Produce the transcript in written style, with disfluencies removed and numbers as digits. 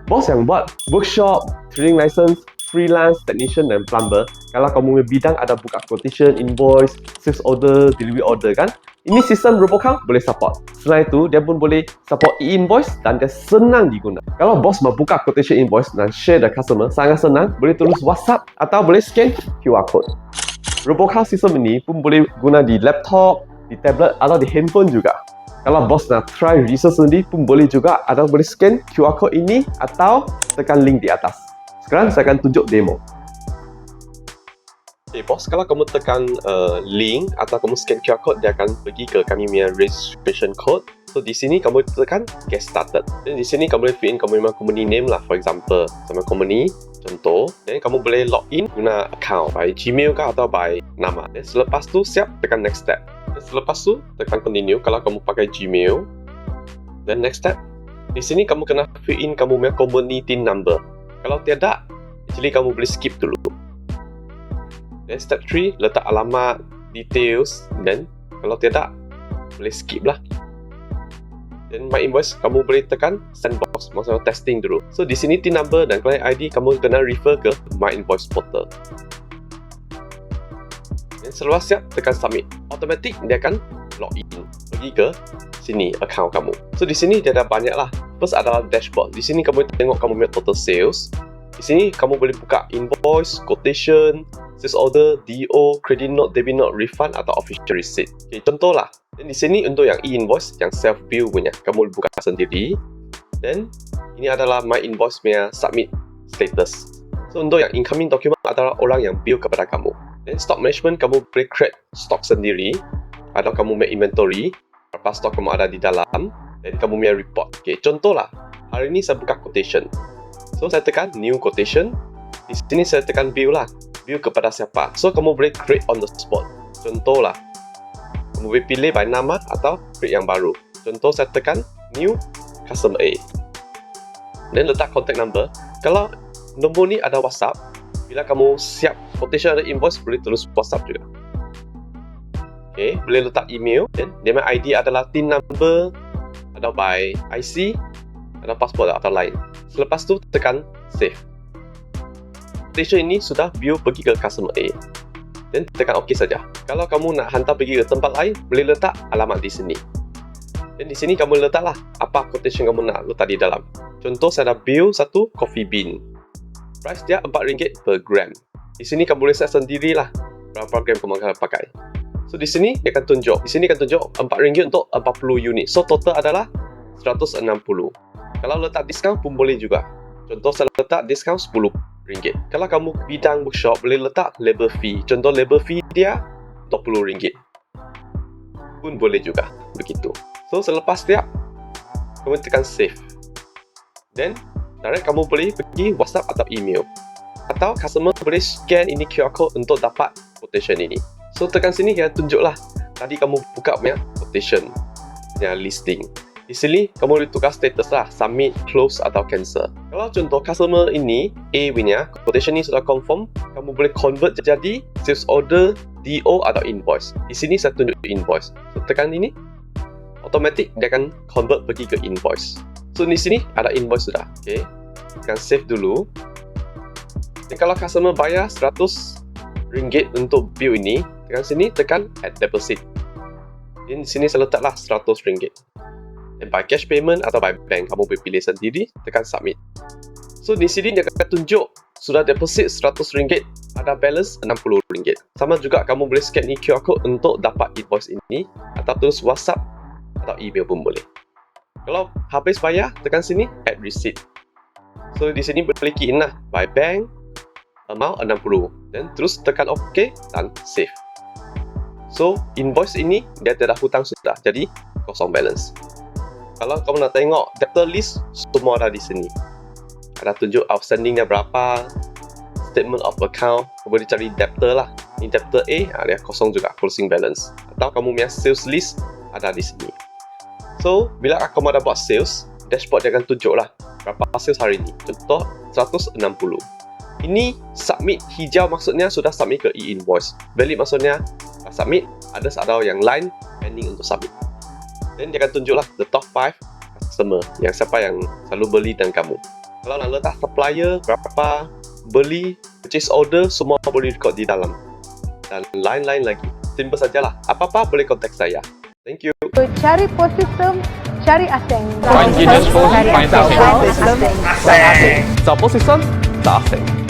Bos yang buat workshop, training license, freelance, technician dan plumber, kalau kamu punya bidang ada buka quotation, invoice, sales order, delivery order kan, ini sistem Robocount boleh support. Selain itu, dia pun boleh support e-Invoice dan dia senang diguna. Kalau bos mau buka quotation invoice dan share the customer, sangat senang, boleh tulis WhatsApp atau boleh scan QR code. Robocount sistem ini pun boleh guna di laptop, di tablet atau di handphone juga. Kalau bos nak try research sendiri pun boleh juga, atau boleh scan QR code ini atau tekan link di atas. Sekarang saya akan tunjuk demo. Okay, bos, kalau kamu tekan link atau kamu scan QR code, dia akan pergi ke kami punya registration code. So di sini kamu tekan get started. Dan di sini kamu boleh fill in kamu punya company name lah, for example, sama company, contoh. Dan kamu boleh log in guna account by Gmail kah atau by nama. Dan selepas tu siap tekan next step. Dan selepas tu tekan continue kalau kamu pakai Gmail. Dan next step, di sini kamu kena fill in kamu punya community number. Kalau tiada, actually kamu boleh skip dulu. Dan step 3, letak alamat, details, dan kalau tiada, boleh skip lah. Dan my invoice, kamu boleh tekan sandbox, maksudnya testing dulu. So di sini TIN number dan client ID kamu kena refer ke my invoice portal. Dan selepas siap, tekan submit. Automatic dia akan login, pergi ke sini account kamu. So di sini dia ada banyak lah. First adalah dashboard. Di sini kamu tengok kamu punya total sales. Di sini kamu boleh buka invoice, quotation, sales order, DO, credit note, debit note, refund atau official receipt. Okay, contoh lah. Dan di sini untuk yang e-invoice, yang self bill punya, kamu boleh buka sendiri. Dan ini adalah my invoice punya submit status. So untuk yang incoming document adalah orang yang bill kepada kamu. Dan stock management, kamu boleh create stock sendiri atau kamu make inventory berapa stok kamu ada di dalam. Dan kamu punya report. Okay, contoh lah. Hari ini saya buka quotation. So saya tekan new quotation. Di sini saya tekan bill lah. Bill kepada siapa. So kamu boleh create on the spot. Contoh lah. Kamu boleh pilih by nama atau create yang baru. Contoh saya tekan new customer A. Dan letak contact number. Kalau nombor ni ada WhatsApp, bila kamu siap quotation ada invoice, boleh tulis WhatsApp juga. Okay, boleh letak email. Dan dia punya ID adalah TIN number atau by IC atau pasport atau lain. Selepas tu tekan save. Quotation ini sudah bill pergi ke customer A. Dan tekan OK saja. Kalau kamu nak hantar pergi ke tempat lain, boleh letak alamat di sini. Dan di sini kamu letaklah apa quotation kamu nak letak di dalam. Contoh saya ada bill satu coffee bean. Price dia RM4 per gram. Di sini kamu boleh set sendirilah berapa gram kamu akan pakai. So di sini dia akan tunjuk. Di sini akan tunjuk RM4 untuk 40 unit. So total adalah 160. Kalau letak diskaun pun boleh juga. Contoh saya letak diskaun RM10. Kalau kamu bidang workshop, boleh letak labor fee. Contoh labor fee dia RM20. Pun boleh juga. Begitu. So selepas siap, kamu tekan save. Dan direct kamu boleh pergi WhatsApp atau email. Atau customer boleh scan ini QR code untuk dapat quotation ini. So tekan sini dia tunjuklah. Tadi kamu buka punya quotation, punya listing. Di sini kamu boleh tukar status lah, submit, close atau cancel. Kalau contoh customer ini A punya quotation ini sudah confirm, kamu boleh convert jadi sales order, DO atau invoice. Di sini saya tunjuk invoice. So tekan ini, automatic dia akan convert pergi ke invoice. So di sini ada invoice sudah. Okay, tekan save dulu. Dan kalau customer bayar RM100 untuk bill ini, tekan sini, tekan add deposit. Dan di sini saya letaklah RM100. Dan by cash payment atau by bank, kamu boleh pilih sendiri, tekan submit. So di sini dia akan tunjuk sudah deposit RM100, ada balance RM60. Sama juga kamu boleh scan ni QR code untuk dapat invoice ini atau tulis WhatsApp atau email pun boleh. Kalau habis bayar, tekan sini add receipt. So di sini boleh key in lah by bank, amount 60 dan terus tekan OK dan save. So invoice ini dia tidak hutang sudah, jadi kosong balance. Kalau kamu nak tengok debtor list, semua ada di sini. Ada tunjuk outstandingnya berapa, statement of account, kamu boleh cari debtor lah. Ini debtor A, dia kosong juga, closing balance. Atau kamu punya sales list ada di sini. So bila kamu ada buat sales, dashboard dia akan tunjuk lah berapa sales hari ini. Contoh 160. Ini submit hijau maksudnya sudah submit ke e-invoice. Valid maksudnya submit, ada yang lain pending untuk submit. Dan dia akan tunjuklah the top 5 customer, yang siapa yang selalu beli dan kamu. Kalau nak letak supplier, berapa, beli, purchase order, semua boleh record di dalam. Dan lain-lain lagi. Simple sajalah. Apa-apa boleh contact saya. Thank you. Cari post system, cari Seng. Find Guinness Post, find Seng. Aseng. Support system, tak Seng.